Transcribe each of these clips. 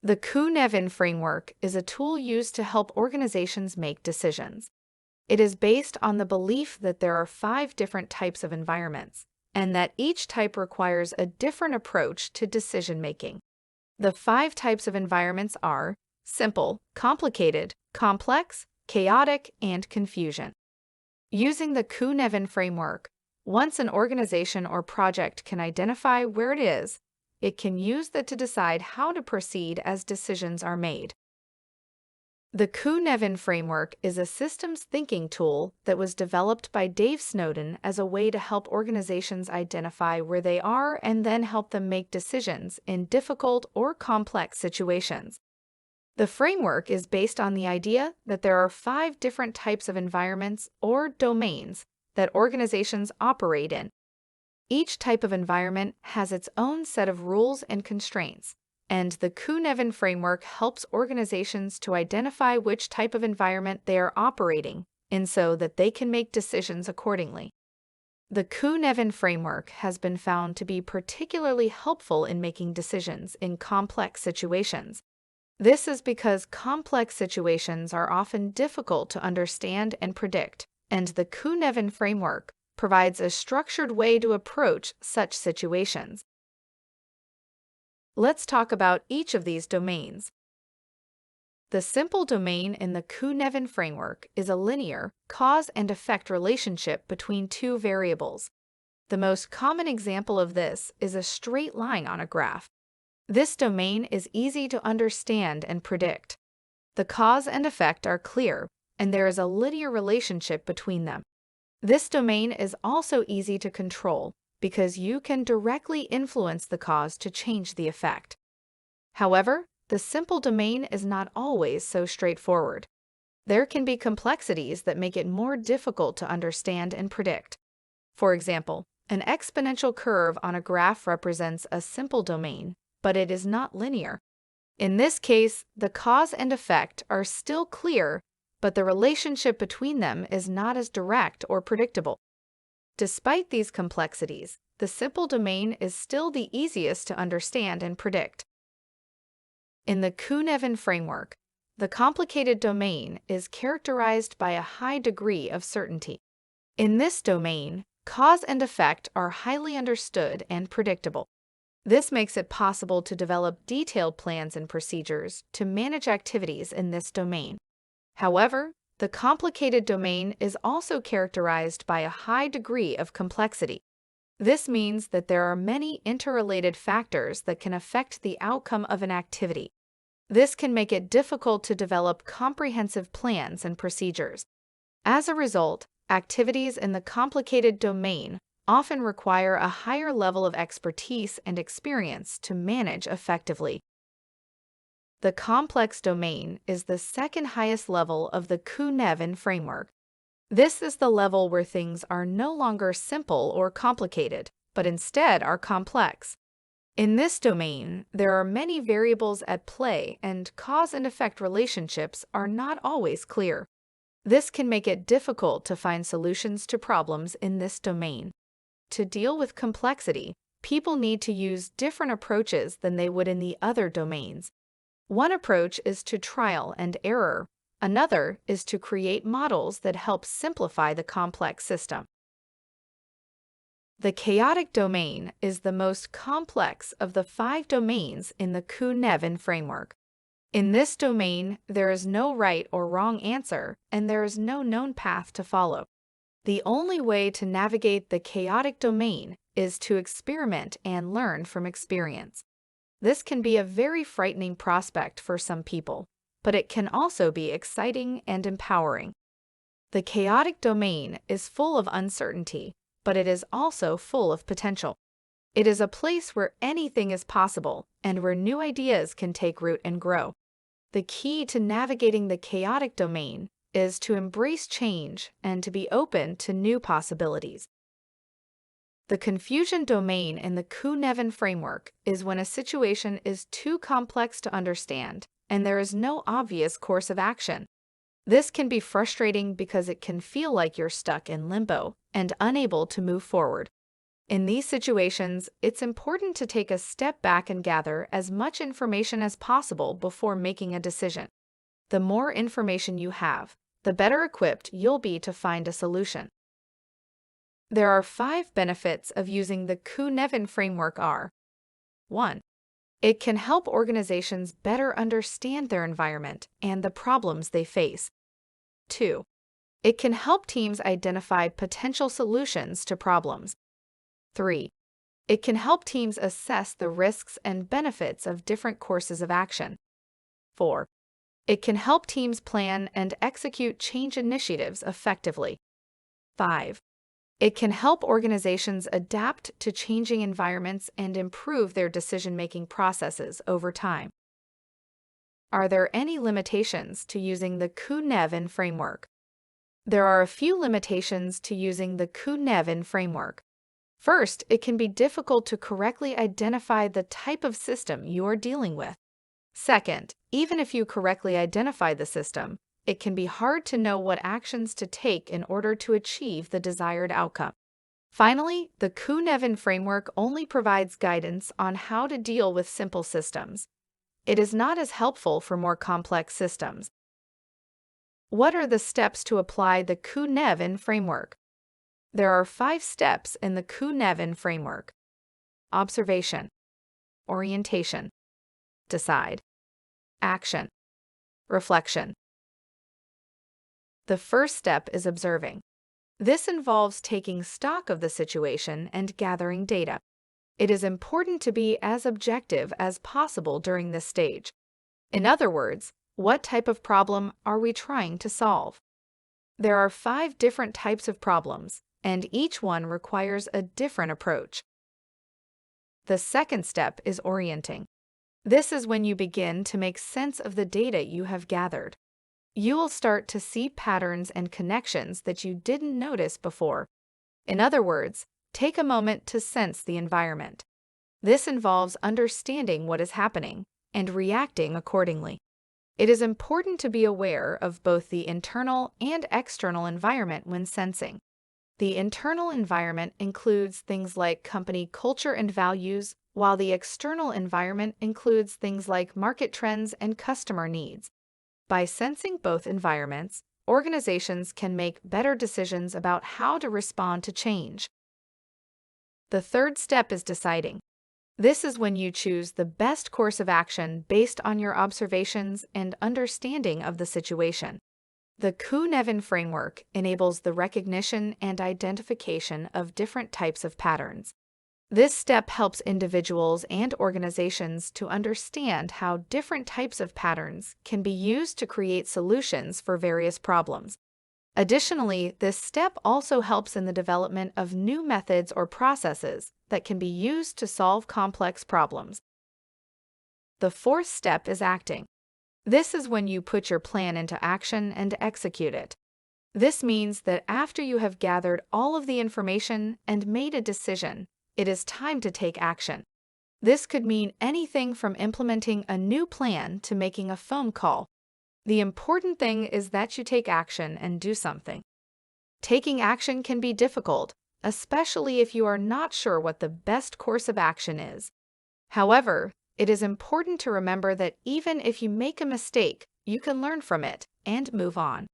The Cynefin Framework is a tool used to help organizations make decisions. It is based on the belief that there are 5 different types of environments, and that each type requires a different approach to decision-making. The 5 types of environments are simple, complicated, complex, chaotic, and confusion. Using the Cynefin Framework, once an organization or project can identify where it is, it can use that to decide how to proceed as decisions are made. The Cynefin Framework is a systems thinking tool that was developed by Dave Snowden as a way to help organizations identify where they are and then help them make decisions in difficult or complex situations. The framework is based on the idea that there are 5 different types of environments or domains that organizations operate in. Each type of environment has its own set of rules and constraints, and the Cynefin Framework helps organizations to identify which type of environment they are operating in so that they can make decisions accordingly. The Cynefin Framework has been found to be particularly helpful in making decisions in complex situations. This is because complex situations are often difficult to understand and predict, and the Cynefin Framework provides a structured way to approach such situations. Let's talk about each of these domains. The simple domain in the Cynefin Framework is a linear cause and effect relationship between 2 variables. The most common example of this is a straight line on a graph. This domain is easy to understand and predict. The cause and effect are clear, and there is a linear relationship between them. This domain is also easy to control because you can directly influence the cause to change the effect. However, the simple domain is not always so straightforward. There can be complexities that make it more difficult to understand and predict. For example, an exponential curve on a graph represents a simple domain, but it is not linear. In this case, the cause and effect are still clear, but the relationship between them is not as direct or predictable. Despite these complexities, the simple domain is still the easiest to understand and predict. In the Cynefin Framework, the complicated domain is characterized by a high degree of certainty. In this domain, cause and effect are highly understood and predictable. This makes it possible to develop detailed plans and procedures to manage activities in this domain. However, the complicated domain is also characterized by a high degree of complexity. This means that there are many interrelated factors that can affect the outcome of an activity. This can make it difficult to develop comprehensive plans and procedures. As a result, activities in the complicated domain often require a higher level of expertise and experience to manage effectively. The complex domain is the second highest level of the Cynefin Framework. This is the level where things are no longer simple or complicated, but instead are complex. In this domain, there are many variables at play, and cause and effect relationships are not always clear. This can make it difficult to find solutions to problems in this domain. To deal with complexity, people need to use different approaches than they would in the other domains. One approach is to trial and error. Another is to create models that help simplify the complex system. The chaotic domain is the most complex of the 5 domains in the Cynefin Framework. In this domain, there is no right or wrong answer, and there is no known path to follow. The only way to navigate the chaotic domain is to experiment and learn from experience. This can be a very frightening prospect for some people, but it can also be exciting and empowering. The chaotic domain is full of uncertainty, but it is also full of potential. It is a place where anything is possible and where new ideas can take root and grow. The key to navigating the chaotic domain is to embrace change and to be open to new possibilities. The confusion domain in the Cynefin Framework is when a situation is too complex to understand and there is no obvious course of action. This can be frustrating because it can feel like you're stuck in limbo and unable to move forward. In these situations, it's important to take a step back and gather as much information as possible before making a decision. The more information you have, the better equipped you'll be to find a solution. There are 5 benefits of using the Cynefin Framework are: 1. It can help organizations better understand their environment and the problems they face. 2. It can help teams identify potential solutions to problems. 3. It can help teams assess the risks and benefits of different courses of action. 4. It can help teams plan and execute change initiatives effectively. 5. It can help organizations adapt to changing environments and improve their decision-making processes over time. Are there any limitations to using the Cynefin Framework? There are a few limitations to using the Cynefin Framework. First, it can be difficult to correctly identify the type of system you are dealing with. Second, even if you correctly identify the system, it can be hard to know what actions to take in order to achieve the desired outcome. Finally, the Cynefin Framework only provides guidance on how to deal with simple systems. It is not as helpful for more complex systems. What are the steps to apply the Cynefin Framework? There are 5 steps in the Cynefin Framework: observation, orientation, decide, action, reflection. The first step is observing. This involves taking stock of the situation and gathering data. It is important to be as objective as possible during this stage. In other words, what type of problem are we trying to solve? There are 5 different types of problems, and each one requires a different approach. The second step is orienting. This is when you begin to make sense of the data you have gathered. You will start to see patterns and connections that you didn't notice before. In other words, take a moment to sense the environment. This involves understanding what is happening and reacting accordingly. It is important to be aware of both the internal and external environment when sensing. The internal environment includes things like company culture and values, while the external environment includes things like market trends and customer needs. By sensing both environments, organizations can make better decisions about how to respond to change. The third step is deciding. This is when you choose the best course of action based on your observations and understanding of the situation. The Cynefin Framework enables the recognition and identification of different types of patterns. This step helps individuals and organizations to understand how different types of patterns can be used to create solutions for various problems. Additionally, this step also helps in the development of new methods or processes that can be used to solve complex problems. The fourth step is acting. This is when you put your plan into action and execute it. This means that after you have gathered all of the information and made a decision, it is time to take action. This could mean anything from implementing a new plan to making a phone call. The important thing is that you take action and do something. Taking action can be difficult, especially if you are not sure what the best course of action is. However, it is important to remember that even if you make a mistake, you can learn from it and move on.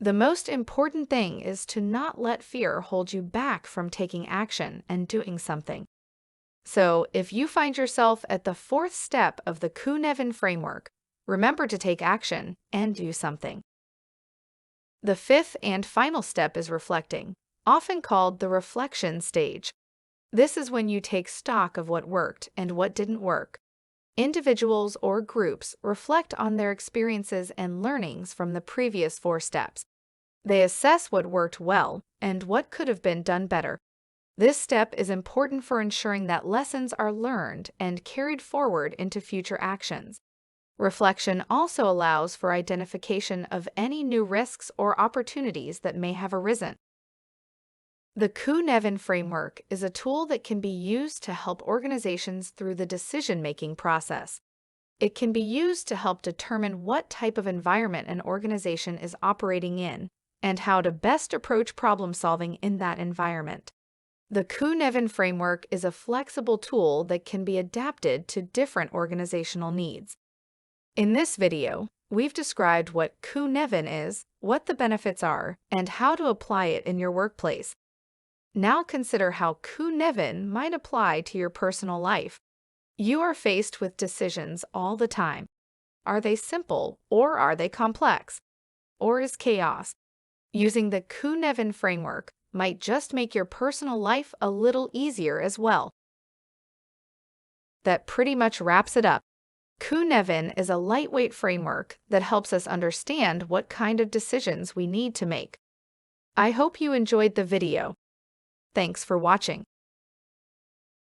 The most important thing is to not let fear hold you back from taking action and doing something. So, if you find yourself at the fourth step of the Cynefin Framework, remember to take action and do something. The fifth and final step is reflecting, often called the reflection stage. This is when you take stock of what worked and what didn't work. Individuals or groups reflect on their experiences and learnings from the previous 4 steps. They assess what worked well and what could have been done better. This step is important for ensuring that lessons are learned and carried forward into future actions. Reflection also allows for identification of any new risks or opportunities that may have arisen. The Cynefin Framework is a tool that can be used to help organizations through the decision-making process. It can be used to help determine what type of environment an organization is operating in and how to best approach problem-solving in that environment. The Cynefin Framework is a flexible tool that can be adapted to different organizational needs. In this video, we've described what Cynefin is, what the benefits are, and how to apply it in your workplace. Now consider how Cynefin might apply to your personal life. You are faced with decisions all the time. Are they simple or are they complex? Or is chaos? Using the Cynefin framework might just make your personal life a little easier as well. That pretty much wraps it up. Cynefin is a lightweight framework that helps us understand what kind of decisions we need to make. I hope you enjoyed the video. Thanks for watching.